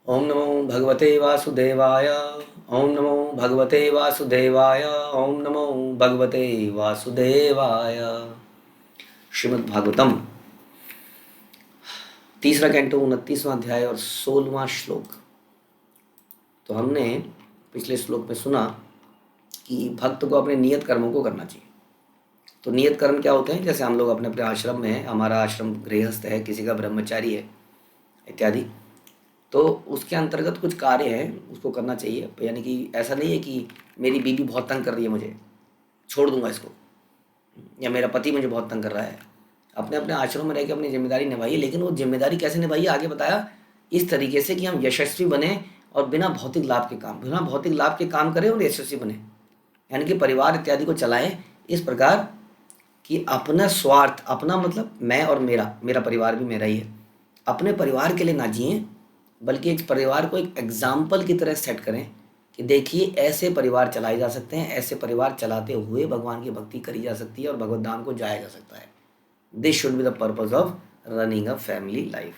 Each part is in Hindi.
ओम नमो भगवते वासुदेवाय। ओम नमो भगवते वासुदेवाय। ओम नमो भगवते वासुदेवाय। श्रीमद् भागवतम तीसरा कैंटो 29वां अध्याय और 16वां श्लोक। तो हमने पिछले श्लोक में सुना कि भक्त को अपने नियत कर्मों को करना चाहिए। तो नियत कर्म क्या होते हैं? जैसे हम लोग अपने अपने आश्रम में हैं, हमारा आश्रम गृहस्थ है, किसी का ब्रह्मचारी है इत्यादि, तो उसके अंतर्गत कुछ कार्य हैं उसको करना चाहिए। यानी कि ऐसा नहीं है कि मेरी बीवी बहुत तंग कर रही है, मुझे छोड़ दूंगा इसको, या मेरा पति मुझे बहुत तंग कर रहा है। अपने अपने आश्रम में रह के अपनी जिम्मेदारी निभाइए, लेकिन वो जिम्मेदारी कैसे निभाइए आगे बताया, इस तरीके से कि हम यशस्वी बने और बिना भौतिक लाभ के काम करें और यशस्वी बने, यानी कि परिवार इत्यादि को चलाएं इस प्रकार कि अपना स्वार्थ, अपना मतलब मैं और मेरा मेरा परिवार भी मेरा ही है, अपने परिवार के लिए ना जिए, बल्कि एक परिवार को एक एग्जाम्पल की तरह सेट करें कि देखिए ऐसे परिवार चलाए जा सकते हैं, ऐसे परिवार चलाते हुए भगवान की भक्ति करी जा सकती है और भगवत धाम को जाया जा सकता है। This should be the purpose of running a family life.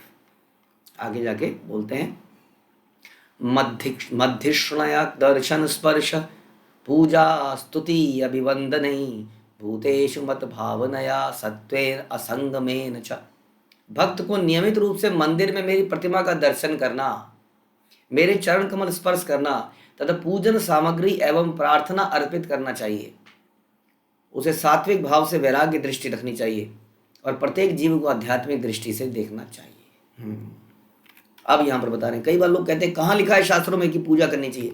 आगे जाके बोलते हैं, मध्यश्रणया दर्शन स्पर्श पूजा स्तुति अभिवंदन भूतेषु मत भावनया सत्वेर असंगमेन च। भक्त को नियमित रूप से मंदिर में मेरी प्रतिमा का दर्शन करना, मेरे चरण कमल स्पर्श करना तथा पूजन सामग्री एवं प्रार्थना अर्पित करना चाहिए। उसे सात्विक भाव से वैराग्य दृष्टि रखनी चाहिए और प्रत्येक जीव को आध्यात्मिक दृष्टि से देखना चाहिए। अब यहाँ पर बता रहे हैं, कई बार लोग कहते हैं कहाँ लिखा है शास्त्रों में कि पूजा करनी चाहिए,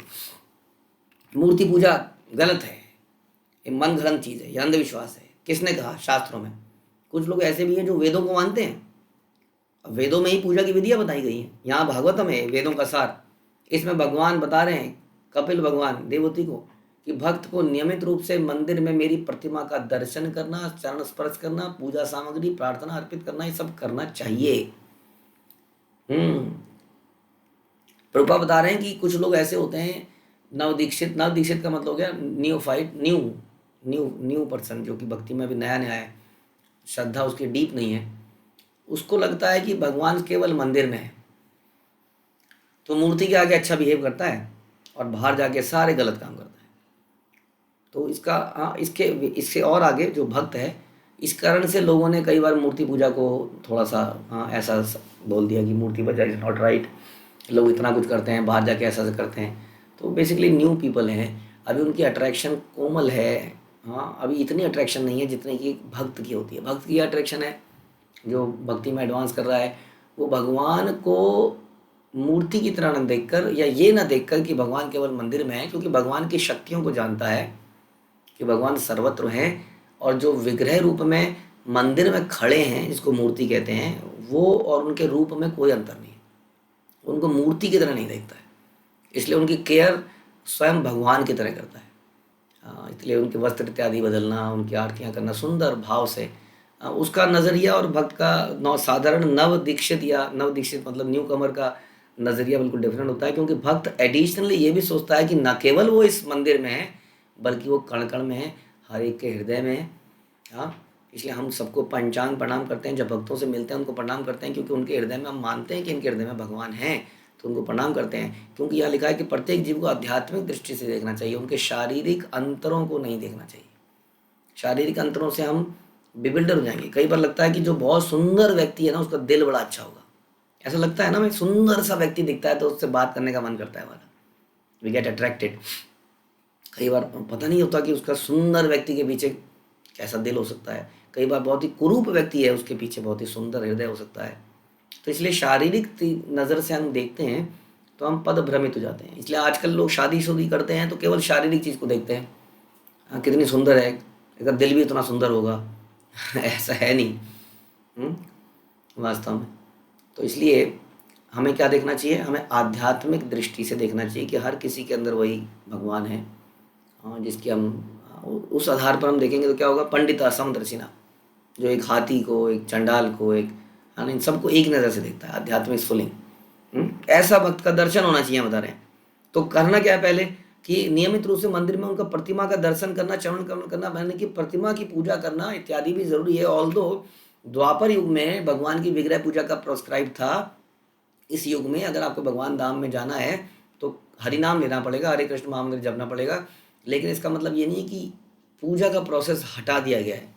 मूर्ति पूजा गलत है, ये मन घड़ंत चीज़ है, ये अंधविश्वास है। किसने कहा? शास्त्रों में। कुछ लोग ऐसे भी हैं जो वेदों को मानते हैं, वेदों में ही पूजा की विधियां बताई गई हैं। यहाँ भागवतम है वेदों का सार, इसमें भगवान बता रहे हैं, कपिल भगवान देवती को, कि भक्त को नियमित रूप से मंदिर में मेरी प्रतिमा का दर्शन करना, चरण स्पर्श करना, पूजा सामग्री प्रार्थना अर्पित करना, ये सब करना चाहिए। प्रभुपा बता रहे हैं कि कुछ लोग ऐसे होते हैं नवदीक्षित, नवदीक्षित का मतलब हो गया न्यूफाइट, न्यू न्यू न्यू पर्सन, जो कि भक्ति में अभी नया नया है, श्रद्धा उसकी डीप नहीं है, उसको लगता है कि भगवान केवल मंदिर में है, तो मूर्ति के आगे अच्छा बिहेव करता है और बाहर जाके सारे गलत काम करता है। तो इसका इससे और आगे जो भक्त है, इस कारण से लोगों ने कई बार मूर्ति पूजा को थोड़ा सा ऐसा बोल दिया कि मूर्ति पूजा इज़ नॉट राइट, लोग इतना कुछ करते हैं बाहर जाके ऐसा करते हैं। तो बेसिकली न्यू पीपल हैं, अभी उनकी अट्रैक्शन कोमल है, अभी इतनी अट्रैक्शन नहीं है जितनी कि भक्त की होती है। भक्त की अट्रैक्शन है, जो भक्ति में एडवांस कर रहा है, वो भगवान को मूर्ति की तरह न देखकर, या ये ना देखकर कि भगवान केवल मंदिर में है, क्योंकि भगवान की शक्तियों को जानता है कि भगवान सर्वत्र हैं, और जो विग्रह रूप में मंदिर में खड़े हैं जिसको मूर्ति कहते हैं, वो और उनके रूप में कोई अंतर नहीं है, उनको मूर्ति की तरह नहीं देखता है, इसलिए उनकी केयर स्वयं भगवान की तरह करता है। इसलिए उनके वस्त्र इत्यादि बदलना, उनकी आरतियाँ करना सुंदर भाव से, उसका नज़रिया और भक्त का साधारण नव दीक्षित या नव दीक्षित मतलब न्यू कमर का नज़रिया बिल्कुल डिफरेंट होता है, क्योंकि भक्त एडिशनली ये भी सोचता है कि न केवल वो इस मंदिर में है, बल्कि वो कण कण में है, हर एक के हृदय में है। इसलिए हम सबको पंचांग प्रणाम करते हैं, जब भक्तों से मिलते हैं उनको प्रणाम करते हैं, क्योंकि उनके हृदय में हम मानते हैं कि इनके हृदय में भगवान हैं, तो उनको प्रणाम करते हैं। क्योंकि यहाँ लिखा है कि प्रत्येक जीव को आध्यात्मिक दृष्टि से देखना चाहिए, उनके शारीरिक अंतरों को नहीं देखना चाहिए। शारीरिक अंतरों से हम बिबिल्डर हो जाएंगे। कई बार लगता है कि जो बहुत सुंदर व्यक्ति है ना, उसका दिल बड़ा अच्छा होगा, ऐसा लगता है ना, मैं सुंदर सा व्यक्ति दिखता है तो उससे बात करने का मन करता है हमारा, वी गेट अट्रैक्टेड। कई बार पता नहीं होता कि उसका सुंदर व्यक्ति के पीछे कैसा दिल हो सकता है, कई बार बहुत ही कुरूप व्यक्ति है, उसके पीछे बहुत ही सुंदर हृदय हो सकता है। तो इसलिए शारीरिक नज़र से हम देखते हैं तो हम पद भ्रमित हो जाते हैं। इसलिए आजकल लोग शादी करते हैं तो केवल शारीरिक चीज़ को देखते हैं, कितनी सुंदर है, अगर दिल भी इतना सुंदर होगा ऐसा है नहीं वास्तव में। तो इसलिए हमें क्या देखना चाहिए? हमें आध्यात्मिक दृष्टि से देखना चाहिए कि हर किसी के अंदर वही भगवान है, जिसकी हम उस आधार पर हम देखेंगे तो क्या होगा, पंडिता समदर्शिना, जो एक हाथी को, एक चंडाल को, एक इन सबको एक नज़र से देखता है, आध्यात्मिक स्फुलिंग, ऐसा भक्त का दर्शन होना चाहिए बता रहे हैं। तो करना क्या है पहले कि नियमित रूप से मंदिर में उनका प्रतिमा का दर्शन करना, चरण कमल करना, यानी कि प्रतिमा की पूजा करना इत्यादि भी जरूरी है। ऑल्दो द्वापर युग में भगवान की विग्रह पूजा का प्रोस्क्राइब था, इस युग में अगर आपको भगवान धाम में जाना है तो हरि नाम लेना पड़ेगा, हरे कृष्ण महामंत्र जपना पड़ेगा। लेकिन इसका मतलब ये नहीं कि पूजा का प्रोसेस हटा दिया गया है।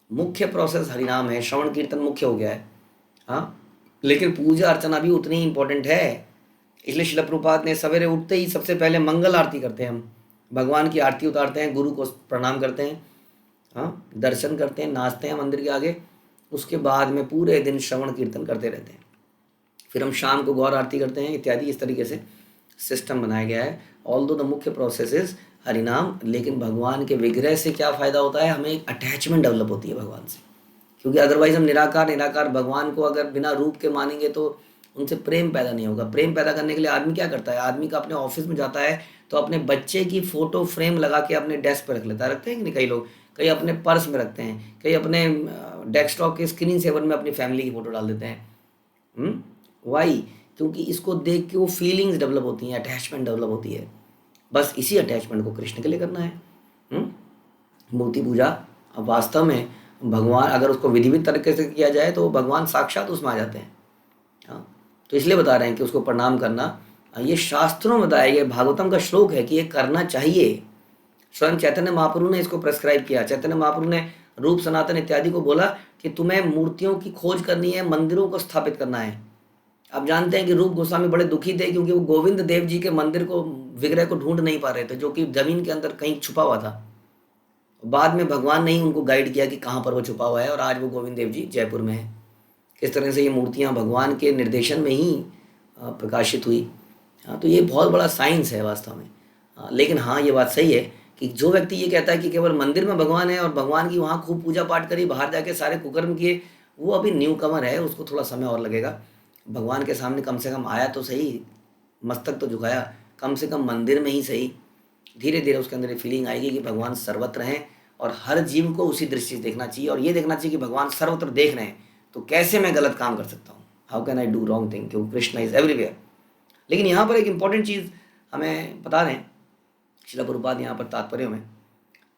मुख्य प्रोसेस हरिनाम है, श्रवण कीर्तन मुख्य हो गया है। हाँ, लेकिन पूजा अर्चना भी उतनी ही इंपॉर्टेंट है। इसलिए शिला प्रभुपाद ने सवेरे उठते ही सबसे पहले मंगल आरती करते हैं, हम भगवान की आरती उतारते हैं, गुरु को प्रणाम करते हैं, हाँ, दर्शन करते हैं, नाचते हैं मंदिर के आगे। उसके बाद में पूरे दिन श्रवण कीर्तन करते रहते हैं। फिर हम शाम को गौर आरती करते हैं इत्यादि। इस तरीके से सिस्टम बनाया गया है। ऑल्दो द मुख्य प्रोसेस इज हरिनाम, लेकिन भगवान के विग्रह से क्या फ़ायदा होता है, हमें एक अटैचमेंट डेवलप होती है भगवान से। क्योंकि अदरवाइज हम निराकार भगवान को अगर बिना रूप के मानेंगे तो उनसे प्रेम पैदा नहीं होगा। प्रेम पैदा करने के लिए आदमी क्या करता है, आदमी का अपने ऑफिस में जाता है तो अपने बच्चे की फ़ोटो फ्रेम लगा के अपने डेस्क पर रख लेता है। रखते हैं कि नहीं कई लोग, कई अपने पर्स में रखते हैं, कई अपने डेस्कटॉप के स्क्रीन सेवर में अपनी फैमिली की फ़ोटो डाल देते हैं। वाई? क्योंकि इसको देख के वो फीलिंग्स डेवलप होती हैं, अटैचमेंट डेवलप होती है। बस इसी अटैचमेंट को कृष्ण के लिए करना है। मूर्ति पूजा अब वास्तव में भगवान अगर उसको विधिवत तरीके से किया जाए तो भगवान साक्षात उसमें आ जाते हैं। हाँ, तो इसलिए बता रहे हैं कि उसको प्रणाम करना, ये शास्त्रों में बताया गया, भागवतम का श्लोक है कि ये करना चाहिए। स्वयं चैतन्य महाप्रभु ने इसको प्रेस्क्राइब किया। चैतन्य महाप्रभु ने रूप सनातन इत्यादि को बोला कि तुम्हें मूर्तियों की खोज करनी है, मंदिरों को स्थापित करना है। आप जानते हैं कि रूप गोस्वामी बड़े दुखी थे क्योंकि वो गोविंद देव जी के मंदिर को, विग्रह को ढूंढ नहीं पा रहे थे, जो कि जमीन के अंदर कहीं छुपा हुआ था। बाद में भगवान ने ही उनको गाइड किया कि कहाँ पर वो छुपा हुआ है, और आज वो गोविंद देव जी जयपुर में है। किस तरह से ये मूर्तियाँ भगवान के निर्देशन में ही प्रकाशित हुई। हाँ, तो ये बहुत बड़ा साइंस है वास्तव में। लेकिन हाँ, ये बात सही है कि जो व्यक्ति ये कहता है कि केवल मंदिर में भगवान है और भगवान की वहाँ खूब पूजा पाठ करी, बाहर जाके सारे कुकर्म किए, वो अभी न्यू कमर है, उसको थोड़ा समय और लगेगा। भगवान के सामने कम से कम आया तो सही, मस्तक तो झुकाया, कम से कम मंदिर में ही सही। धीरे धीरे उसके अंदर ये फीलिंग आएगी कि भगवान सर्वत्र हैं और हर जीव को उसी दृष्टि से देखना चाहिए, और ये देखना चाहिए कि भगवान सर्वत्र देख रहे हैं तो कैसे मैं गलत काम कर सकता हूँ, how can I do wrong thing, क्योंकि कृष्ण इज एवरीवेयर। लेकिन यहाँ पर एक इंपॉर्टेंट चीज़ हमें बता रहे हैं श्रील प्रभुपाद यहाँ पर तात्पर्य में,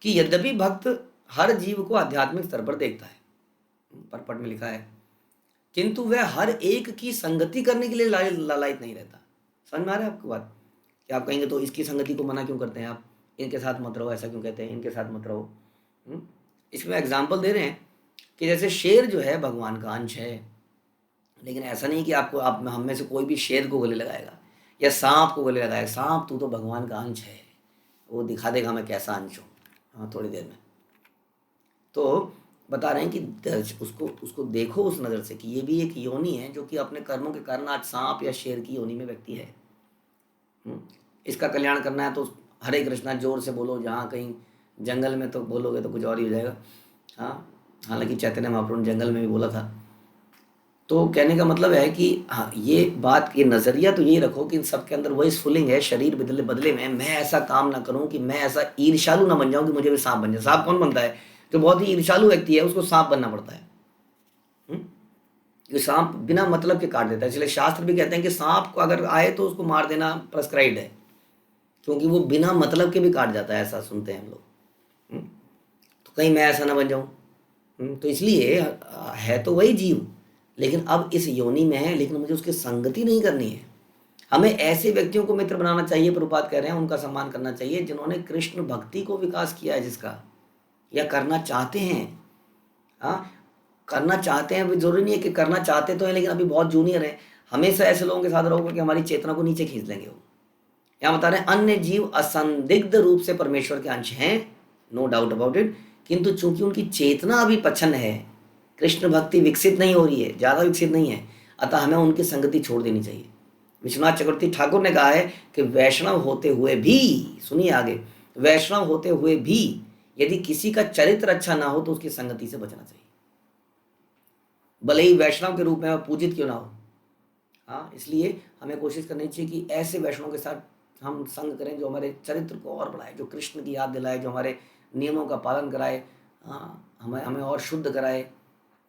कि यद्यपि भक्त हर जीव को आध्यात्मिक स्तर पर देखता है, परपट में लिखा है, किंतु वह हर एक की संगति करने के लिए लालायित नहीं रहता। समझ में आ रहा है आपको बात? कि आप कहेंगे तो इसकी संगति को मना क्यों करते हैं आप, इनके साथ मत रहो, ऐसा क्यों कहते हैं, इनके साथ मत रहो। इसमें एग्जाम्पल दे रहे हैं कि जैसे शेर जो है भगवान का अंश है, लेकिन ऐसा नहीं कि आपको आप हम में से कोई भी शेर को गले लगाएगा या सांप को गले लगाएगा। सांप तू तो भगवान का अंश है, वो दिखा देगा मैं कैसा अंश हूँ, हाँ, थोड़ी देर में। तो बता रहे हैं कि उसको देखो उस नज़र से कि ये भी एक योनि है जो कि अपने कर्मों के कारण आज सांप या शेर की योनि में व्यक्ति है। इसका कल्याण करना है तो हरे कृष्णा जोर से बोलो, जहाँ कहीं जंगल में तो बोलोगे तो कुछ और ही हो जाएगा। हाँ, हालांकि चैतन्य महाप्रभु ने जंगल में भी बोला था। तो कहने का मतलब है कि हाँ, ये बात, ये नज़रिया तो यही रखो कि इन सब के अंदर वही स्फुलिंग है, शरीर बदले बदले में मैं ऐसा काम ना करूँ कि मैं ऐसा ईर्ष्यालु ना बन जाऊँ कि मुझे भी सांप बन जाए। सांप कौन बनता है? जो बहुत ही ईर्ष्यालु व्यक्ति है उसको सांप बनना पड़ता है। ये सांप बिना मतलब के काट देता है। इसलिए शास्त्र भी कहते हैं कि सांप को अगर आए तो उसको मार देना प्रेस्क्राइब्ड है, क्योंकि वो बिना मतलब के भी काट जाता है, ऐसा सुनते हैं हम लोग। तो कहीं मैं ऐसा ना बन जाऊँ। तो इसलिए है तो वही जीव, लेकिन अब इस योनि में है, लेकिन मुझे उसकी संगति नहीं करनी है। हमें ऐसे व्यक्तियों को मित्र बनाना चाहिए, प्रभुपाद कह रहे हैं, उनका सम्मान करना चाहिए जिन्होंने कृष्ण भक्ति को विकास किया है, जिसका या करना चाहते हैं। हाँ, करना चाहते हैं, जरूरी नहीं है कि करना चाहते तो हैं लेकिन अभी बहुत जूनियर हैं। हमेशा ऐसे लोगों के साथ रहोगे कि हमारी चेतना को नीचे खींच लेंगे। वो यहाँ बता रहे हैं अन्य जीव असंदिग्ध रूप से परमेश्वर के अंश हैं, नो डाउट अबाउट इट, किंतु चूंकि उनकी चेतना अभी पछन है, कृष्ण भक्ति विकसित नहीं हो रही है, ज़्यादा विकसित नहीं है, अतः हमें उनकी संगति छोड़ देनी चाहिए। विश्वनाथ चक्रवर्ती ठाकुर ने कहा है कि वैष्णव होते हुए भी, सुनिए आगे, वैष्णव होते हुए भी यदि किसी का चरित्र अच्छा ना हो तो उसकी संगति से बचना चाहिए, भले ही वैष्णव के रूप में पूजित क्यों ना हो। हाँ, इसलिए हमें कोशिश करनी चाहिए कि ऐसे वैष्णव के साथ हम संग करें जो हमारे चरित्र को और बढ़ाए, जो कृष्ण की याद दिलाए, जो हमारे नियमों का पालन कराए, हाँ, हमें और शुद्ध कराए।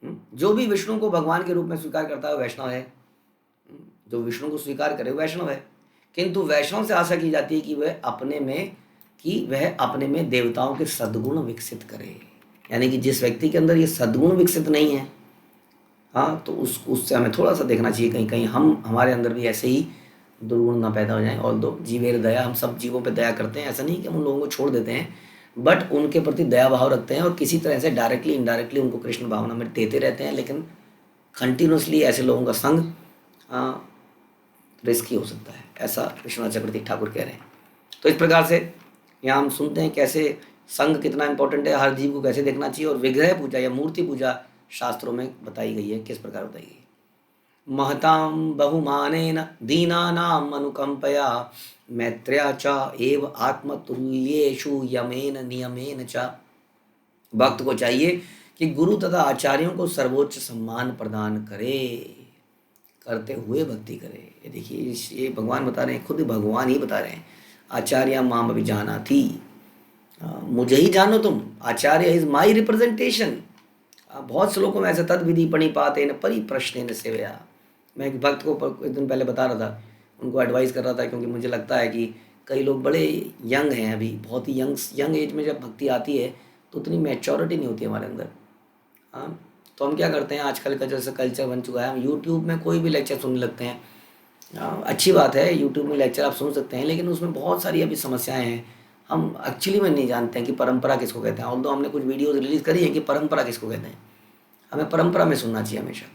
जो भी विष्णु को भगवान के रूप में स्वीकार करता है वैष्णव है, जो विष्णु को स्वीकार करे वैष्णव है। किंतु वैष्णव से आशा की जाती है कि वह अपने में देवताओं के सद्गुण विकसित करे। यानी कि जिस व्यक्ति के अंदर ये सद्गुण विकसित नहीं है, हाँ, तो उससे हमें थोड़ा सा देखना चाहिए, कहीं कहीं हम हमारे अंदर भी ऐसे ही दुर्गुण ना पैदा हो जाएं। ऑल दो जीवेर दया, हम सब जीवों पे दया करते हैं, ऐसा नहीं कि हम उन लोगों को छोड़ देते हैं, बट उनके प्रति दया भाव रखते हैं और किसी तरह से डायरेक्टली इनडायरेक्टली उनको कृष्ण भावना में देते रहते हैं। लेकिन कंटिन्यूसली ऐसे लोगों का संग रिस्की हो सकता है, ऐसा विश्वनाथ चक्रवर्ती ठाकुर कह रहे हैं। तो इस प्रकार से यहाँ हम सुनते हैं कैसे संग कितना इंपॉर्टेंट है, हर जीव को कैसे देखना चाहिए, और विग्रह पूजा या मूर्ति पूजा शास्त्रों में बताई गई है, किस प्रकार बताई गई है। महतां बहुमानेन दीनानाम अनुकंपया मैत्र्या च एव आत्मतुल्येषु यमेन नियमेन च। भक्त को चाहिए कि गुरु तथा आचार्यों को सर्वोच्च सम्मान प्रदान करे, करते हुए भक्ति करे। ये देखिए, ये भगवान बता रहे हैं, खुद भगवान ही बता रहे हैं, आचार्य माम अभी जाना थी, मुझे ही जानो तुम, आचार्य इज माई रिप्रेजेंटेशन। बहुत श्लोकों में ऐसे तद विधि पणिपाते न परिप्रश्न न सेवया। मैं एक भक्त को एक दिन पहले बता रहा था, उनको एडवाइस कर रहा था, क्योंकि मुझे लगता है कि कई लोग बड़े यंग हैं अभी, बहुत ही यंग एज में जब भक्ति आती है तो उतनी मैच्योरिटी नहीं होती हमारे अंदर। हाँ, तो हम क्या करते हैं, आजकल का जैसे कल्चर बन चुका है, हम यूट्यूब में कोई भी लेक्चर सुनने लगते हैं। अच्छी बात है, यूट्यूब में लेक्चर आप सुन सकते हैं, लेकिन उसमें बहुत सारी अभी समस्याएं हैं। हम एक्चुअली में नहीं जानते हैं कि परंपरा किसको कहते हैं। ऑल्दो हमने कुछ वीडियोस रिलीज़ करी है कि परंपरा किसको कहते हैं, हमें परंपरा में सुनना चाहिए हमेशा।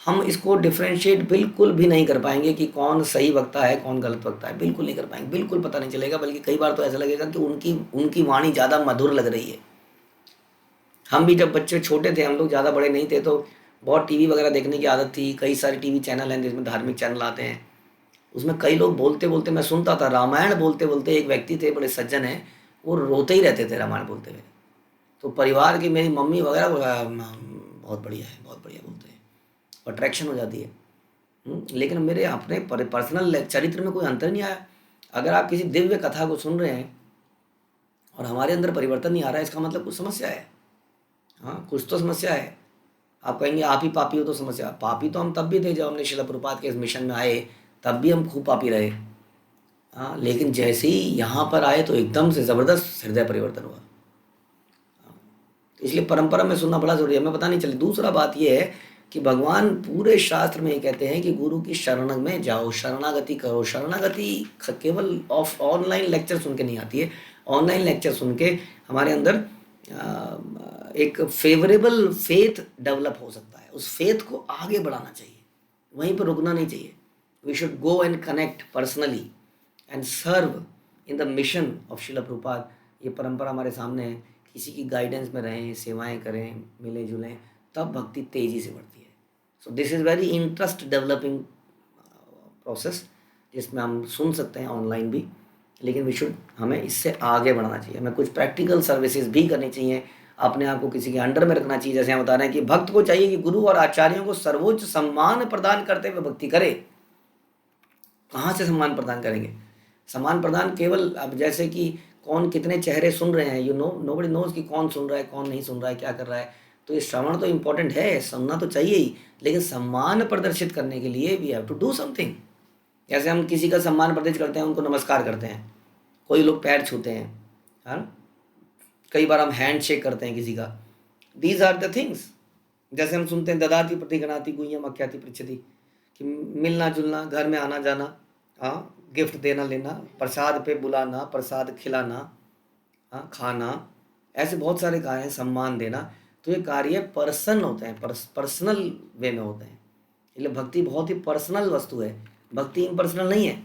हम इसको डिफ्रेंशिएट बिल्कुल भी नहीं कर पाएंगे कि कौन सही वक्ता है कौन गलत वक्ता है, बिल्कुल नहीं कर पाएंगे, बिल्कुल पता नहीं चलेगा। बल्कि कई बार तो ऐसा लगेगा कि उनकी उनकी वाणी ज़्यादा मधुर लग रही है। हम भी जब बच्चे छोटे थे, हम लोग ज़्यादा बड़े नहीं थे, तो बहुत टीवी वगैरह देखने की आदत थी। कई सारे टीवी चैनल हैं जिसमें धार्मिक चैनल आते हैं, उसमें कई लोग बोलते बोलते मैं सुनता था, रामायण बोलते बोलते एक व्यक्ति थे, बड़े सज्जन हैं, वो रोते ही रहते थे रामायण बोलते हुए। तो परिवार की मेरी मम्मी वगैरह बहुत बढ़िया है, बहुत बढ़िया बोलते हैं, अट्रैक्शन हो जाती है। लेकिन मेरे अपने पर्सनल चरित्र में कोई अंतर नहीं आया। अगर आप किसी दिव्य कथा को सुन रहे हैं और हमारे अंदर परिवर्तन नहीं आ रहा है, इसका मतलब कुछ समस्या है। हाँ, कुछ तो समस्या है। आप कहेंगे आप ही पापी हो, तो समस्या, पापी तो हम तब भी थे जब हमने शिला प्रभुपाद के इस मिशन में आए, तब भी हम खूब पापी रहे। हाँ, लेकिन जैसे ही यहाँ पर आए तो एकदम से ज़बरदस्त हृदय परिवर्तन हुआ। इसलिए परंपरा में सुनना बड़ा जरूरी है, हमें पता नहीं चले। दूसरा बात यह है कि भगवान पूरे शास्त्र में ये कहते हैं कि गुरु की शरण में जाओ, शरणागति करो। शरणागति केवल ऑफ ऑनलाइन लेक्चर सुन के नहीं आती है। ऑनलाइन लेक्चर सुन के हमारे अंदर एक फेवरेबल फेथ डेवलप हो सकता है, उस फेथ को आगे बढ़ाना चाहिए, वहीं पर रुकना नहीं चाहिए। We should go and connect personally and serve in the mission of Shrila Prabhupada. ये परंपरा हमारे सामने है, किसी की गाइडेंस में रहें, सेवाएं करें, मिलें जुलें, तब भक्ति तेज़ी से बढ़ती है। So this is very interest developing process, जिसमें हम सुन सकते हैं ऑनलाइन भी, लेकिन वी शुड, हमें इससे आगे बढ़ना चाहिए। हमें कुछ प्रैक्टिकल सर्विसेज भी करनी चाहिए, अपने आप को किसी के अंडर में रखना चाहिए। जैसे हम बता रहे हैं कि भक्त को चाहिए कि गुरु और आचार्यों को सर्वोच्च सम्मान प्रदान करते हुए भक्ति करे। कहाँ से सम्मान प्रदान करेंगे? सम्मान प्रदान केवल, अब जैसे कि कौन कितने चेहरे सुन रहे हैं, यू नो, नोबडी नोज कि कौन सुन रहा है कौन नहीं सुन रहा है, क्या कर रहा है। तो ये श्रवण तो इम्पोर्टेंट है, सुनना तो चाहिए ही, लेकिन सम्मान प्रदर्शित करने के लिए we have to do something. जैसे हम किसी का सम्मान प्रदर्शित करते हैं, उनको नमस्कार करते हैं, कोई लोग पैर छूते हैं, हाँ, कई बार हम हैंड शेक करते हैं किसी का। These are the things. जैसे हम सुनते हैं ददाति प्रतिगणाति गुह्यम आख्याति पृच्छति, कि मिलना जुलना, घर में आना जाना, हाँ, गिफ्ट देना लेना, प्रसाद पे बुलाना, प्रसाद खिलाना, हाँ, खाना, ऐसे बहुत सारे कार्य हैं, सम्मान देना। तो ये कार्य पर्सन होते हैं, पर्सनल वे में होते हैं। इसलिए भक्ति बहुत ही पर्सनल वस्तु है। भक्ति इम्पर्सनल नहीं है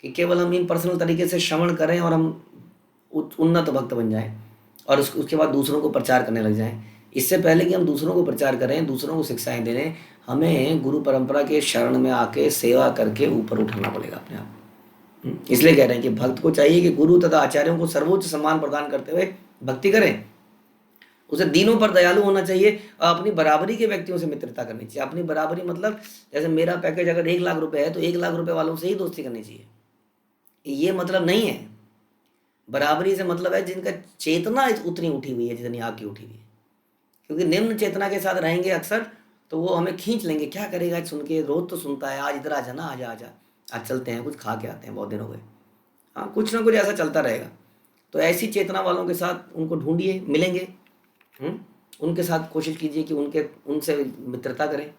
कि केवल हम इम्पर्सनल तरीके से श्रवण करें और हम उन्नत भक्त बन जाएं और उसके बाद दूसरों को प्रचार करने लग जाएं। इससे पहले कि हम दूसरों को प्रचार करें, दूसरों को शिक्षाएं दें, हमें गुरु परंपरा के शरण में आके सेवा करके ऊपर उठाना पड़ेगा अपने आप। इसलिए कह रहे हैं कि भक्त को चाहिए कि गुरु तथा आचार्यों को सर्वोच्च सम्मान प्रदान करते हुए भक्ति करें। उसे दीनों पर दयालु होना चाहिए और अपनी बराबरी के व्यक्तियों से मित्रता करनी चाहिए। अपनी बराबरी मतलब जैसे मेरा पैकेज अगर 1 लाख रुपए है तो 1 लाख रुपए वालों से ही दोस्ती करनी चाहिए, ये मतलब नहीं है। बराबरी से मतलब है जिनका चेतना उतनी उठी हुई है जितनी आपकी उठी हुई है। क्योंकि निम्न चेतना के साथ रहेंगे अक्सर तो वो हमें खींच लेंगे, क्या करेगा सुन के, रोज तो सुनता है, आज इधर आ जाना, आजा आजा, आज चलते हैं, कुछ खा के आते हैं, बहुत दिन हो गए। हाँ, कुछ ना कुछ ऐसा चलता रहेगा। तो ऐसी चेतना वालों के साथ उनको ढूंढिए, मिलेंगे। उनके साथ कोशिश कीजिए कि उनसे मित्रता करें,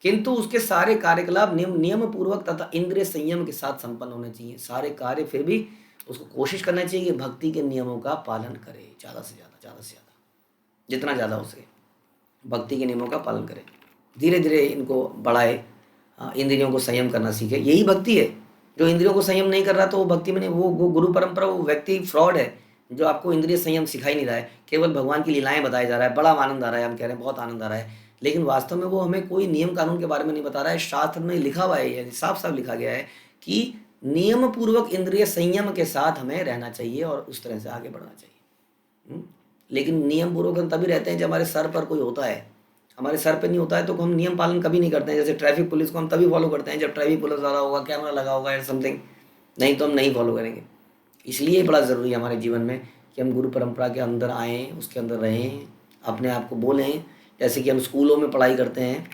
किंतु उसके सारे कार्यकलाप नियम पूर्वक तथा इंद्रिय संयम के साथ संपन्न होने चाहिए। सारे कार्य फिर भी उसको कोशिश करना चाहिए कि भक्ति के नियमों का पालन करे, ज़्यादा से ज़्यादा, ज़्यादा से ज़्यादा, जितना ज़्यादा हो सके भक्ति के नियमों का पालन करे। धीरे धीरे इनको बढ़ाए, इंद्रियों को संयम करना सीखे। यही भक्ति है। जो इंद्रियों को संयम नहीं कर रहा तो वो भक्ति में नहीं, वो गुरु परंपरा, वो व्यक्ति फ्रॉड है जो आपको इंद्रिय संयम सिखा ही नहीं रहा है। केवल भगवान की लीलाएं बताया जा रहा है, बड़ा आनंद आ रहा है, हम कह रहे हैं बहुत आनंद आ रहा है, लेकिन वास्तव में वो हमें कोई नियम कानून के बारे में नहीं बता रहा है। शास्त्र में लिखा हुआ है, यानी साफ साफ लिखा गया है कि नियम पूर्वक इंद्रिय संयम के साथ हमें रहना चाहिए और उस तरह से आगे बढ़ना चाहिए। लेकिन नियम पूर्वक हम तभी रहते हैं जब हमारे सर पर कोई होता है। हमारे सर पे नहीं होता है तो हम नियम पालन कभी नहीं करते हैं। जैसे ट्रैफिक पुलिस को हम तभी फॉलो करते हैं जब ट्रैफिक पुलिस वाला होगा, कैमरा लगा होगा या समथिंग, नहीं तो हम नहीं फॉलो करेंगे। इसलिए बड़ा ज़रूरी है हमारे जीवन में कि हम गुरु परंपरा के अंदर आएँ, उसके अंदर रहें, अपने आप को बोलें। जैसे कि हम स्कूलों में पढ़ाई करते हैं,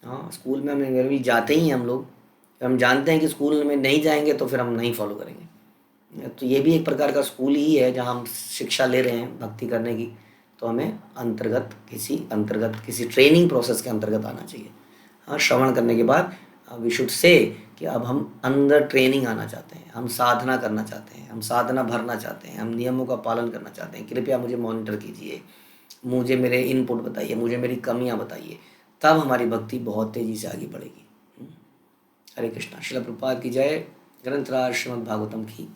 हाँ स्कूल में हम भी जाते ही हैं हम लोग, हम जानते हैं कि स्कूल में नहीं जाएंगे तो फिर हम नहीं फॉलो करेंगे। तो ये भी एक प्रकार का स्कूल ही है जहाँ हम शिक्षा ले रहे हैं भक्ति करने की। तो हमें अंतर्गत किसी ट्रेनिंग प्रोसेस के अंतर्गत आना चाहिए। हाँ, श्रवण करने के बाद वी शुड से कि अब हम अंदर ट्रेनिंग आना चाहते हैं, हम साधना करना चाहते हैं, हम साधना भरना चाहते हैं, हम नियमों का पालन करना चाहते हैं। कृपया मुझे मॉनिटर कीजिए, मुझे मेरे इनपुट बताइए, मुझे मेरी कमियां बताइए, तब हमारी भक्ति बहुत तेज़ी से आगे बढ़ेगी। हरे कृष्णा। श्रील प्रभुपाद की जय। ग्रंथराज श्रीमद् भागवतम की